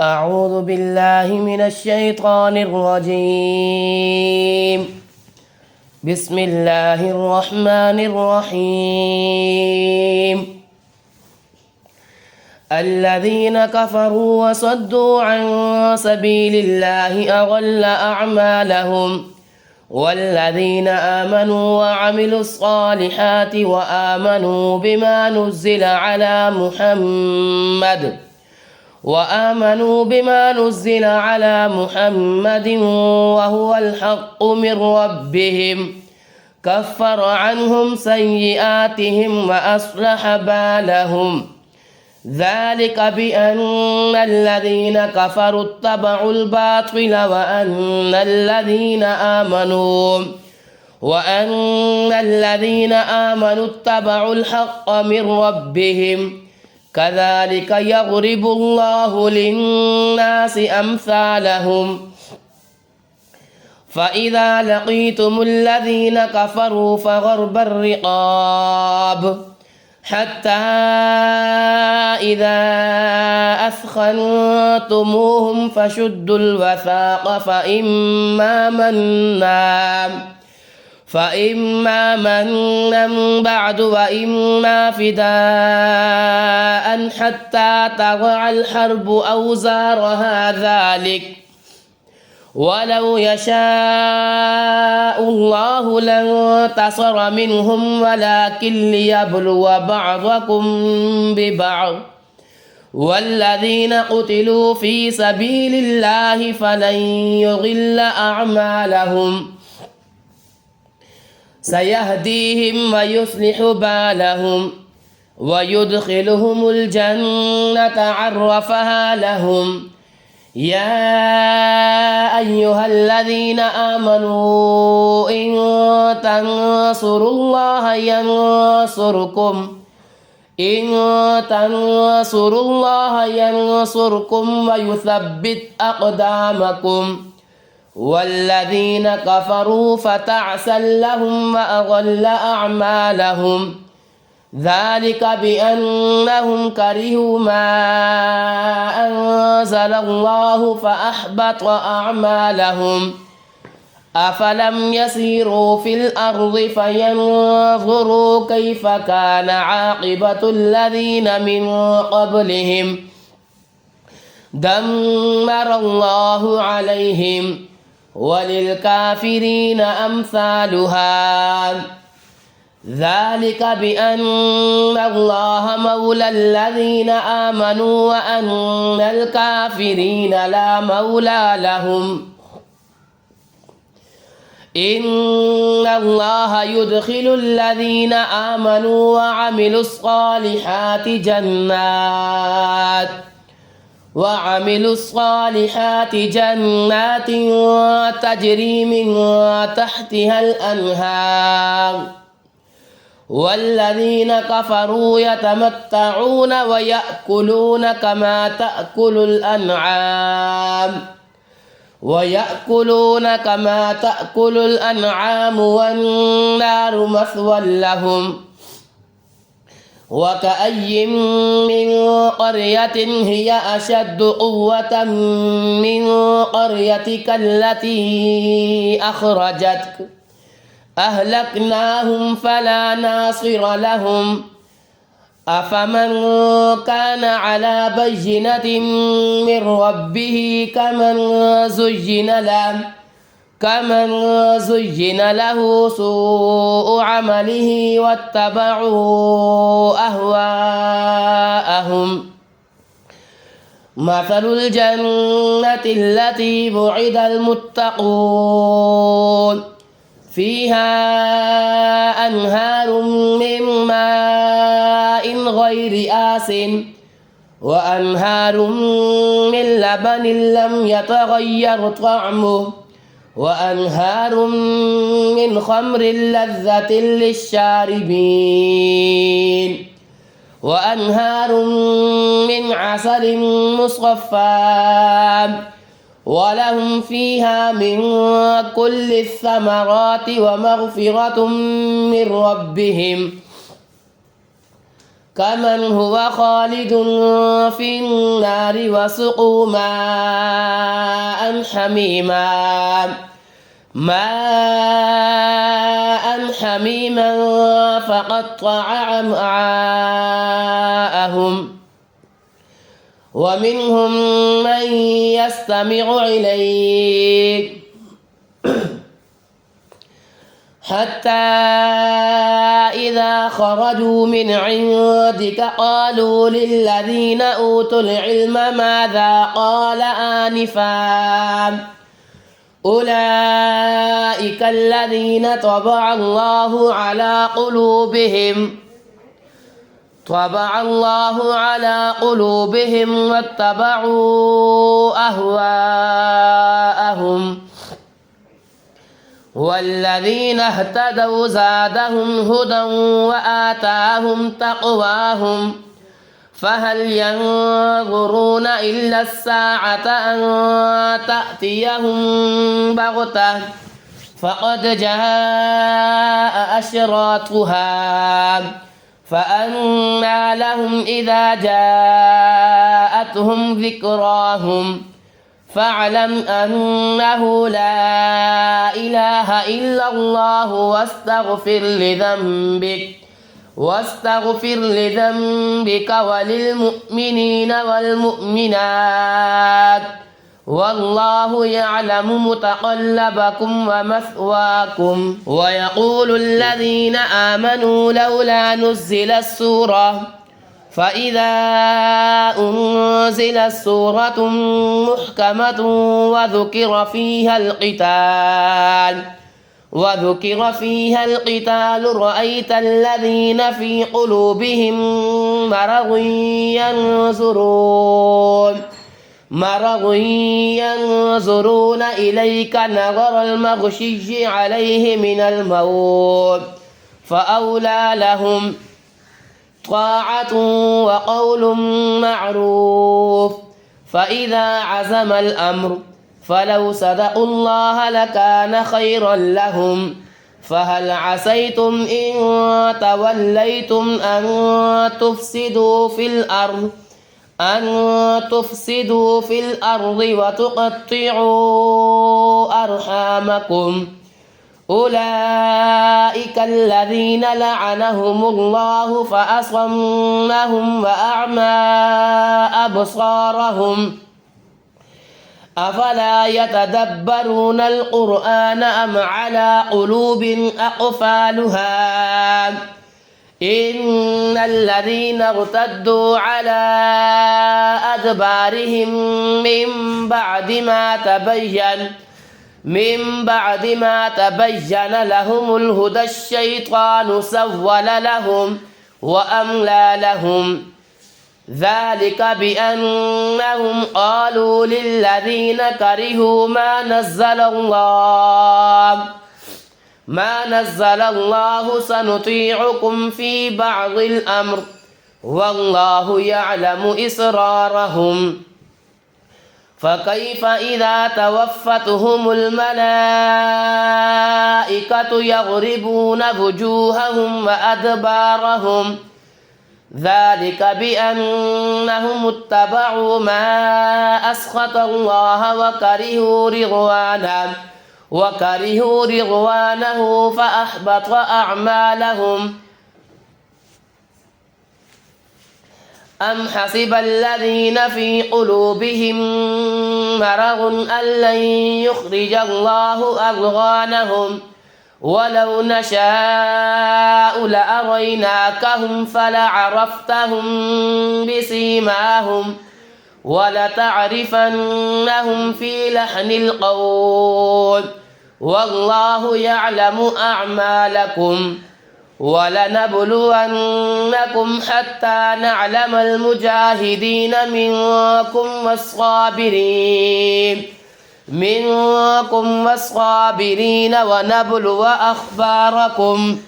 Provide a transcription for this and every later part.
أعوذ بالله من الشيطان الرجيم. بسم الله الرحمن الرحيم. الذين كفروا وصدوا عن سبيل الله أضل أعمالهم، والذين آمنوا وعملوا الصالحات وآمنوا بما نزل على محمد وهو الحق من ربهم كفر عنهم سيئاتهم وأصلح بالهم. ذلك بأن الذين كفروا اتبعوا الباطل وأن الذين آمنوا اتبعوا الحق من ربهم. كذلك يضرب الله للناس أمثالهم. فإذا لقيتم الذين كفروا فضرب الرقاب حتى إذا أثخنتموهم فشدوا الوثاق فإما منا بعد وإما فداء حتى تضع الحرب أوزارها ذلك، ولو يشاء الله لانتصر منهم ولكن ليبلو بعضكم ببعض. والذين قتلوا في سبيل الله فلن يضل أعمالهم، سيهديهم ويصلح بالهم ويدخلهم الجنة عرفها لهم. يا أيها الذين آمنوا إن تنصروا الله ينصركم ويثبت أقدامكم. والذين كفروا فتعسا لهم وأضل أعمالهم. ذلك بأنهم كرهوا ما أنزل الله فأحبط أعمالهم. أفلم يسيروا في الأرض فينظروا كيف كان عاقبة الذين من قبلهم دمر الله عليهم وللكافرين أمثالها. ذلك بأن الله مولى الذين آمنوا وأن الكافرين لا مولى لهم. إن الله يدخل الذين آمنوا وعملوا الصالحات جنات تجري من تحتها الأنهار. والذين كفروا يتمتعون ويأكلون كما تأكل الأنعام والنار مثوى لهم. وكأي من قرية هي أشد قوة من قريتك التي أخرجتك أهلكناهم فلا ناصر لهم. أفمن كان على بينة من ربه كمن زين له سوء عمله واتبعوا أهواءهم. مثل الجنة التي وعد المتقون فيها أنهار من ماء غير آسن وأنهار من لبن لم يتغير طعمه وأنهار من خمر لذة للشاربين وأنهار من عسل مصفى ولهم فيها من كل الثمرات ومغفرة من ربهم كمن هو خالد في النار وسقوا ماء حميما فقطع أمعاءهم ومنهم من يستمع إليك حتى إذا خرجوا من عندك قالوا للذين أوتوا العلم ماذا قال آنفا أولئك الذين طبع الله على قلوبهم واتبعوا أهواءهم والذين اهتدوا زادهم هدى وآتاهم تقواهم فهل ينظرون إلا الساعة أن تأتيهم بغتة فقد جاء أشراطها فأنى لهم إذا جاءتهم ذكراهم فاعلم أنه لا إله إلا الله واستغفر لذنبك وللمؤمنين والمؤمنات والله يعلم متقلبكم ومثواكم. ويقول الذين آمنوا لولا نزلت سورة فإذا أنزلت سورة محكمة وذكر فيها القتال رأيت الذين في قلوبهم مرض ينظرون إليك نظر المغشي عليه من الموت فأولى لهم طاعة وقول معروف فإذا عزم الأمر فلو صدقوا الله لكان خيرا لهم فهل عسيتم إن توليتم أن تفسدوا في الأرض وتقطعوا أرحامكم أولئك الذين لعنهم الله فأصمهم وأعمى أبصارهم أفلا يتدبرون القرآن أم على قلوب أقفالها إن الذين ارتدوا على أدبارهم من بعد ما تبين لهم الهدى الشيطان سول لهم وأملى لهم ذلك بأنهم قالوا للذين كرهوا ما نزل الله سنطيعكم في بعض الأمر والله يعلم إسرارهم فكيف إذا توفتهم الملائكة يضربون وجوههم وأدبارهم ذلك بأنهم اتبعوا ما أسخط الله وكرهوا رضوانه فأحبط أعمالهم أم حسب الذين في قلوبهم مرض أن لن يخرج الله أضغانهم ولو نشاء لأريناكهم فلعرفتهم بسيماهم ولتعرفنهم في لحن القول والله يعلم أعمالكم ولنبلونكم حتى نعلم المجاهدين منكم والصابرين ونبلو أخباركم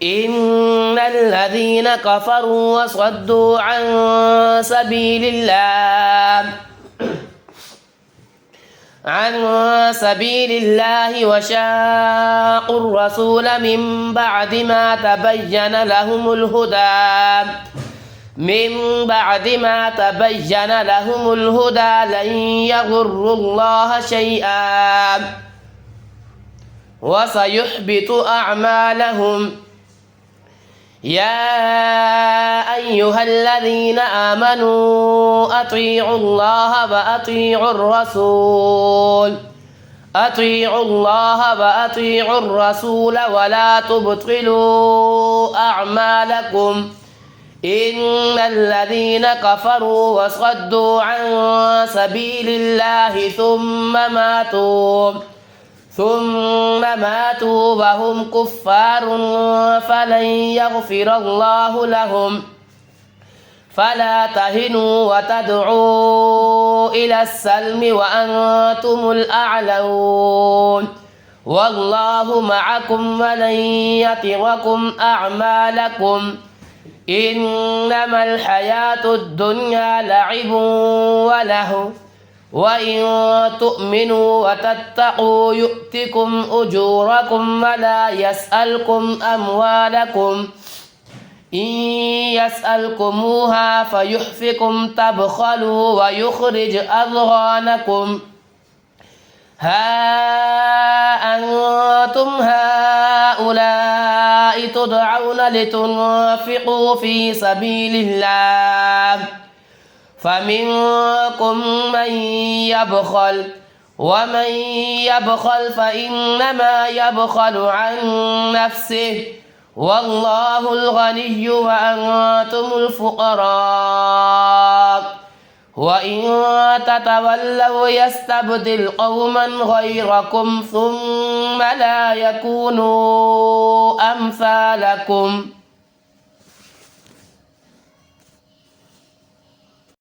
إن الذين كفروا وصدوا عن سبيل الله وشاقوا الرسول من بعد ما تبين لهم الهدى من بعد ما تبين لهم الهدى لن يضروا الله شيئا وسيحبط أعمالهم. يا أيها الذين آمنوا أطيعوا الله وأطيعوا الرسول ولا تبطلوا أعمالكم إن الذين كفروا وصدوا عن سبيل الله ثم ماتوا وهم كفار فلن يغفر الله لهم. فلا تهنوا وتدعوا إلى السلم وأنتم الأعلون والله معكم ولن يتركم أعمالكم. إنما الحياة الدنيا لعب ولهو وإن تؤمنوا وتتقوا يؤتكم أجوركم ولا يسألكم أموالكم إن يسألكموها فيحفكم تبخلوا ويخرج أضغانكم. ها أنتم هؤلاء تدعون لتنفقوا في سبيل الله فمنكم من يبخل ومن يبخل فإنما يبخل عن نفسه والله الغني وأنتم الفقراء وإن تتولوا يستبدل قوما غيركم ثم لا يكونوا أمثالكم.